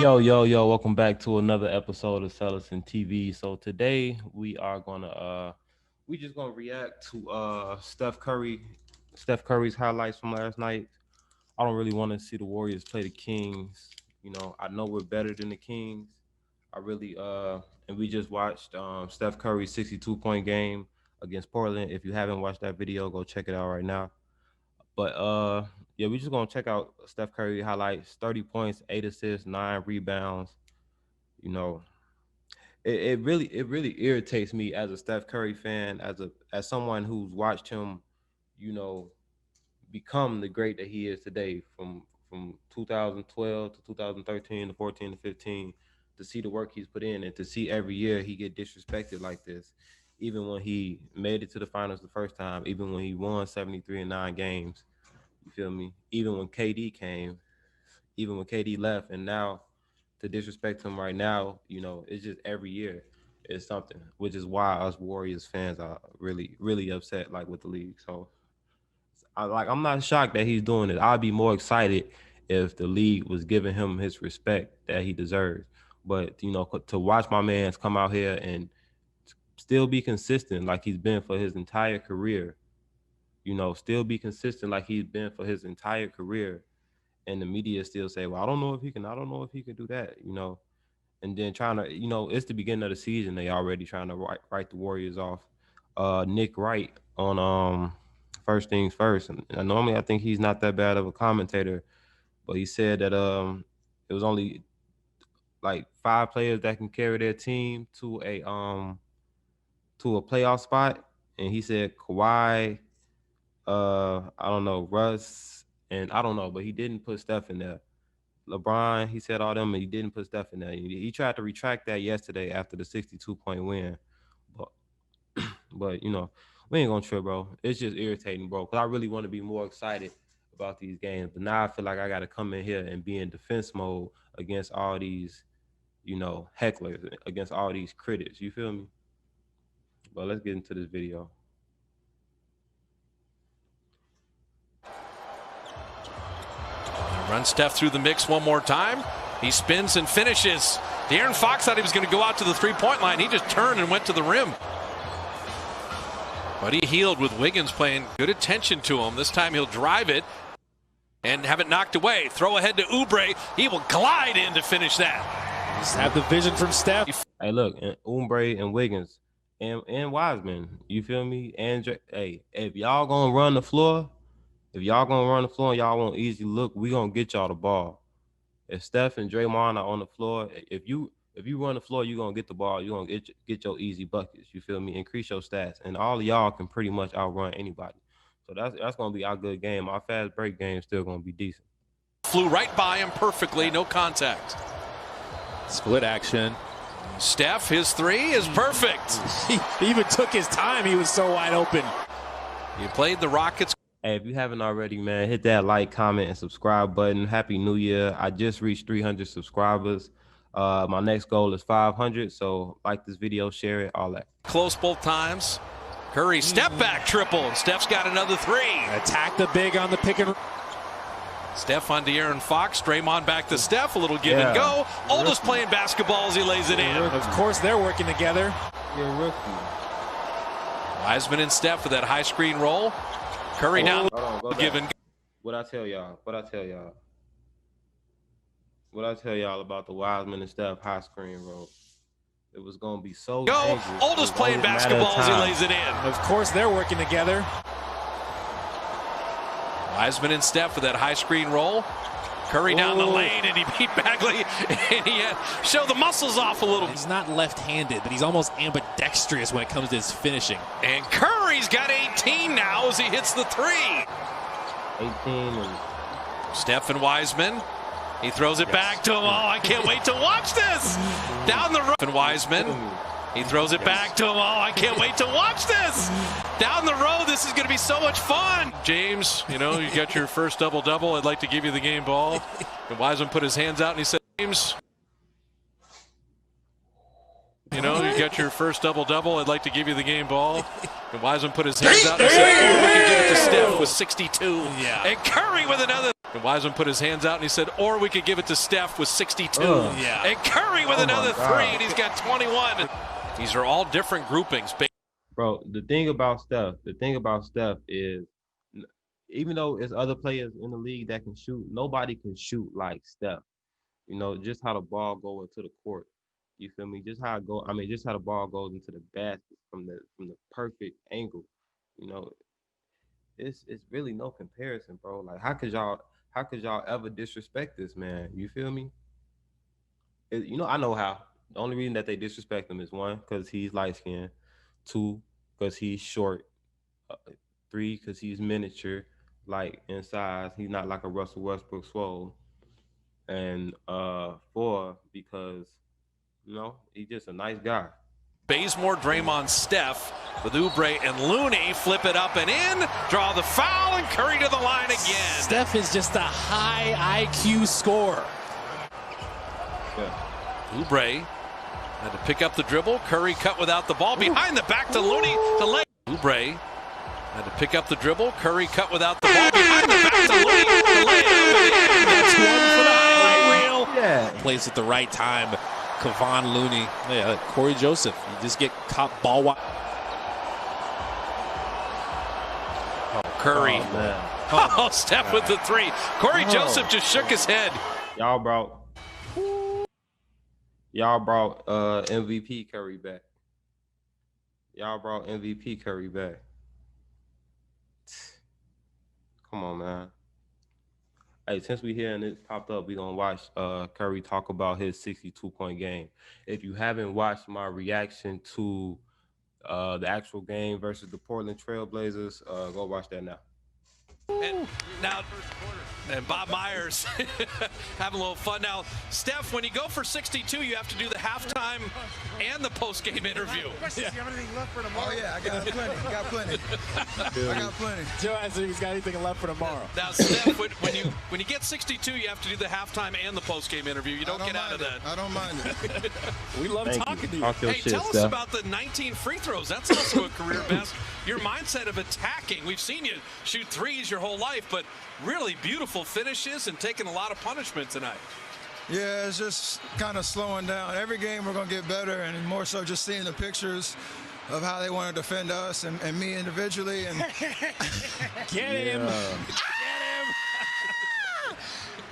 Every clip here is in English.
Yo, welcome back to another episode of Sellison TV. So today we are just gonna react to Steph Curry's highlights from last night. I don't really want to see the Warriors play the Kings. I know we're better than the Kings. I really and we just watched Steph Curry's 62-point game against Portland. If you haven't watched that video, go check it out right now. But yeah, we're just gonna check out Steph Curry highlights: 30 points, 8 assists, 9 rebounds. You know, it really irritates me as a Steph Curry fan, as someone who's watched him, you know, become the great that he is today from 2012 to 2013 to 14 to 15, to see the work he's put in and to see every year he get disrespected like this. Even when he made it to the finals the first time, even when he won 73 in 9 games, you feel me? Even when KD came, even when KD left, and now to disrespect him right now, it's just every year it's something, which is why us Warriors fans are really upset like with the league. So I'm not shocked that he's doing it. I'd be more excited if the league was giving him his respect that he deserves. But to watch my man's come out here and still be consistent like he's been for his entire career, still be consistent like he's been for his entire career, and the media still say, well, I don't know if he can do that, and then trying to, it's the beginning of the season. They already trying to write the Warriors off. Nick Wright on First Things First, and normally I think he's not that bad of a commentator, but he said that it was only like 5 players that can carry their team to a playoff spot, and he said Kawhi, I don't know, Russ, and I don't know, but he didn't put Steph in there. LeBron, he said all them, and he didn't put Steph in there. He tried to retract that yesterday after the 62-point win, but we ain't gonna trip, bro. It's just irritating, bro, because I really want to be more excited about these games, but now I feel like I got to come in here and be in defense mode against all these, hecklers, against all these critics. You feel me? But let's get into this video. Run Steph through the mix one more time. He spins and finishes. De'Aaron Fox thought he was going to go out to the three-point line. He just turned and went to the rim. But he healed with Wiggins paying good attention to him. This time he'll drive it and have it knocked away. Throw ahead to Oubre. He will glide in to finish that. Just have the vision from Steph. Hey, look, and Oubre and Wiggins and Wiseman, you feel me? And hey, if y'all gonna run the floor, and y'all want easy look, we gonna get y'all the ball. If Steph and Draymond are on the floor, if you run the floor, you're gonna get the ball. You're gonna get your easy buckets. You feel me? Increase your stats, and all of y'all can pretty much outrun anybody. So that's gonna be our good game. Our fast break game is still gonna be decent. Flew right by him perfectly, no contact. Split action. Steph, his 3 is perfect. He even took his time. He was so wide open. He played the Rockets. Hey, if you haven't already, man, hit that like, comment, and subscribe button. Happy New Year. I just reached 300 subscribers. My next goal is 500, so like this video, share it, all that. Close both times. Curry step back triple, and Steph's got another 3. Attack the big on the pick and Steph on De'Aaron Fox. Draymond back to Steph. A little give and go. Oldest playing basketball as he lays it in. Of course, they're working together. You're a rookie. Wiseman and Steph with that high screen roll. Curry down. Give and go. What I tell y'all about the Wiseman and Steph high screen roll. It was gonna be so dangerous. Oldest playing basketball as he lays it in. Of course, they're working together. Wiseman and Steph with that high screen roll. Curry down the lane, and he beat Bagley, and he show the muscles off a little. He's not left-handed, but he's almost ambidextrous when it comes to his finishing. And Curry's got 18 now as he hits the 3. 18 and Steph and Wiseman. He throws it back to him. Oh, I can't wait to watch this. Down the road. And Wiseman. He throws it back to him. Oh, I can't wait to watch this. Down the road, this is going to be so much fun. James, you got your first double-double. I'd like to give you the game ball. And Wiseman put his hands out and he said, James, you got your first double-double. I'd like to give you the game ball. And Wiseman put his hands out and said, oh, we can give it to Steph with 62. Yeah. And Curry with another. And Wiseman put his hands out and he said, or we could give it to Steph with 62. Yeah. And Curry with another 3, and he's got 21. These are all different groupings. Bro, the thing about Steph is, even though there's other players in the league that can shoot, nobody can shoot like Steph. You know, just how the ball go into the court. You feel me? Just how the ball goes into the basket from the perfect angle. You know, it's really no comparison, bro. Like, how could y'all ever disrespect this man? You feel me? You know, I know how. The only reason that they disrespect him is 1, because he's light skinned, 2, because he's short, 3, because he's miniature, like in size. He's not like a Russell Westbrook swole. And 4, because, you know, he's just a nice guy. Bazemore, Draymond, Steph with Oubre and Looney flip it up and in, draw the foul, and Curry to the line again. Steph is just a high IQ scorer. Yeah. Oubre had to pick up the dribble. Curry cut without the ball. Behind the back to Looney. The leg. Oubre had to pick up the dribble. Curry cut without the ball. Behind the back to Looney. The layup. That's one for the highlight reel. Yeah. Plays at the right time. Kevon Looney. Yeah, Corey Joseph. You just get caught ball wide. Curry. Oh, Steph with the 3. Corey Joseph just shook his head. Y'all brought MVP Curry back. Come on, man. Hey, since we here and it popped up, we gonna watch Curry talk about his 62-point game. If you haven't watched my reaction to the actual game versus the Portland Trail Blazers, go watch that now. And now, and Bob Myers having a little fun. Now, Steph, when you go for 62, you have to do the halftime and the post-game interview. Do you have anything left for tomorrow? Oh, yeah, I got plenty. I got plenty. Joe asked if he's got anything left for tomorrow. Now, Steph, when you get 62, you have to do the halftime and the post-game interview. You don't get out of that. I don't mind it. We love talking to you. Hey, tell us about the 19 free throws. That's also a career best. Your mindset of attacking. We've seen you shoot threes your whole life, but really beautiful finishes and taking a lot of punishment tonight. Yeah, it's just kind of slowing down. Every game we're going to get better, and more so just seeing the pictures of how they want to defend us and me individually. And Get him.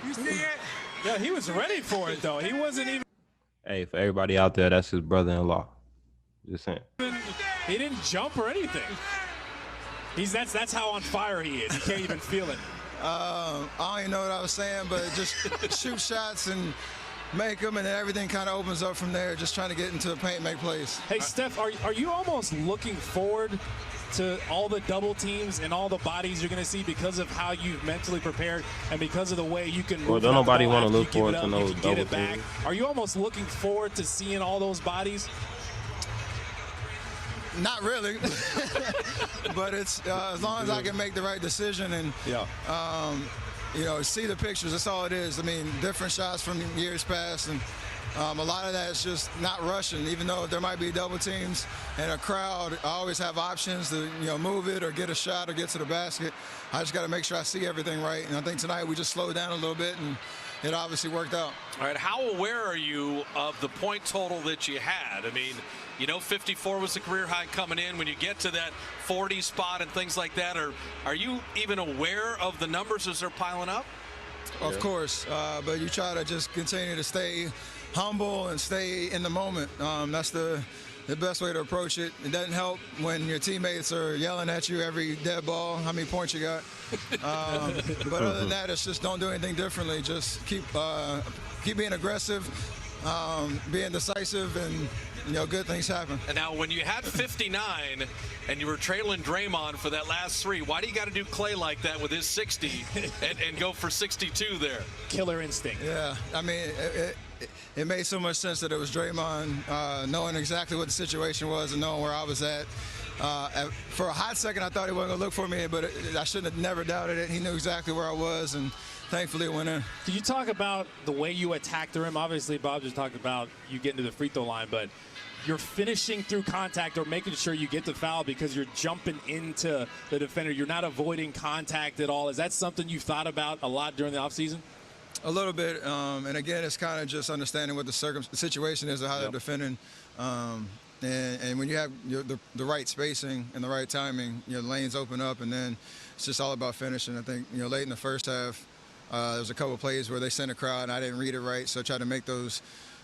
you see it? Yeah, he was ready for it, though. He wasn't even. Hey, for everybody out there, that's his brother-in-law. Just saying. He didn't jump or anything. That's how on fire he is. He can't even feel it. I don't even know what I was saying, but just shoot shots and make them, and then everything kind of opens up from there. Just trying to get into the paint, make plays. Hey, Steph, are you almost looking forward to all the double teams and all the bodies you're going to see because of how you've mentally prepared and because of the way you can move? Well, don't nobody want to look forward to no double teams. Are you almost looking forward to seeing all those bodies? Not really, but it's as long as I can make the right decision and you know, see the pictures. That's all it is. I mean, different shots from years past, and a lot of that is just not rushing. Even though there might be double teams and a crowd, I always have options to move it or get a shot or get to the basket. I just got to make sure I see everything right. And I think tonight we just slowed down a little bit, and it obviously worked out. All right, how aware are you of the point total that you had? I mean, 54 was the career high coming in. When you get to that 40 spot and things like that, are you even aware of the numbers as they're piling up? Of course, but you try to just continue to stay humble and stay in the moment. That's the best way to approach it. It doesn't help when your teammates are yelling at you every dead ball, how many points you got. But other than that, it's just don't do anything differently. Just keep being aggressive, being decisive, and good things happen. And now when you had 59 and you were trailing Draymond for that last 3, why do you got to do Clay like that with his 60 and go for 62 there? Killer instinct. Yeah, I mean, it made so much sense that it was Draymond, knowing exactly what the situation was and knowing where I was at. For a hot second, I thought he wasn't going to look for me, but I shouldn't have never doubted it. He knew exactly where I was, and thankfully it went in. Did you talk about the way you attacked the rim? Obviously, Bob just talked about you getting to the free throw line, but you're finishing through contact or making sure you get the foul because you're jumping into the defender. You're not avoiding contact at all. Is that something you've thought about a lot during the offseason? A little bit, and again, it's kind of just understanding what the situation is and how they're defending. And when you have the right spacing and the right timing, the lanes open up, and then it's just all about finishing. I think late in the first half, there was a couple of plays where they sent a crowd, and I didn't read it right, so I tried to make those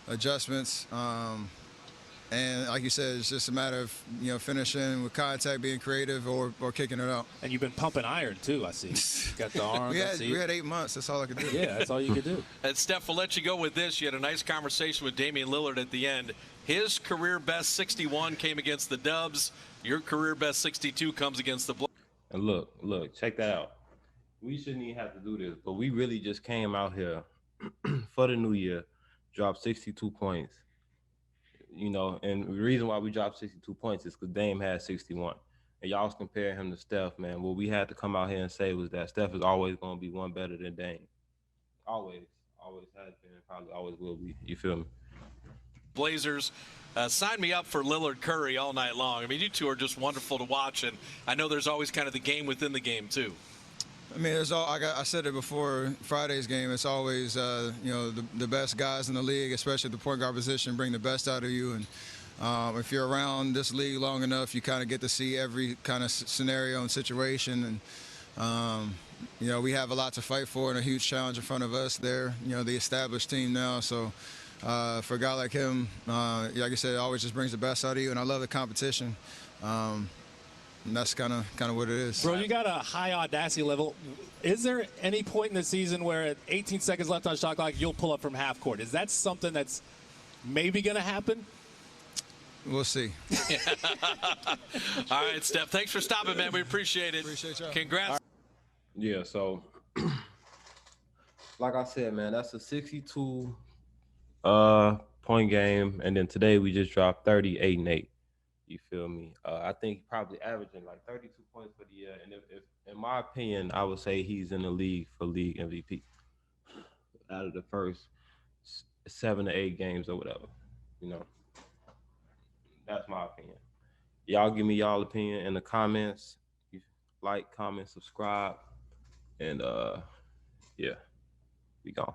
adjustments. And like you said, it's just a matter of finishing with contact, being creative, or kicking it out. And you've been pumping iron too, I see. Got the arms. we had 8 months. That's all I could do. Yeah, that's all you could do. And Steph, we'll let you go with this. You had a nice conversation with Damian Lillard at the end. His career best 61 came against the Dubs. Your career best 62 comes against the Blazers. And look, check that out. We shouldn't even have to do this, but we really just came out here for the new year, dropped 62 points. And the reason why we dropped 62 points is because Dame had 61. And y'all was comparing him to Steph, man. What we had to come out here and say was that Steph is always going to be one better than Dame. Always has been, probably always will be. You feel me? Blazers, sign me up for Lillard Curry all night long. I mean, you two are just wonderful to watch, and I know there's always kind of the game within the game, too. I mean, I said it before Friday's game. It's always, the best guys in the league, especially the point guard position, bring the best out of you. And if you're around this league long enough, you kind of get to see every kind of scenario and situation. And, we have a lot to fight for and a huge challenge in front of us there, the established team now. So for a guy like him, like I said, it always just brings the best out of you. And I love the competition. And that's kind of what it is. Bro, you got a high audacity level. Is there any point in the season where at 18 seconds left on shot clock, you'll pull up from half court? Is that something that's maybe going to happen? We'll see. All right, Steph, thanks for stopping, man. We appreciate it. Appreciate y'all. Congrats. Yeah, so like I said, man, that's a 62 point game, and then today we just dropped 38 and 8. You feel me? I think probably averaging like 32 points for the year. And if in my opinion, I would say he's in the league for league MVP out of the first 7 to 8 games or whatever. That's my opinion. Y'all give me y'all opinion in the comments. Like, comment, subscribe, and yeah, we gone.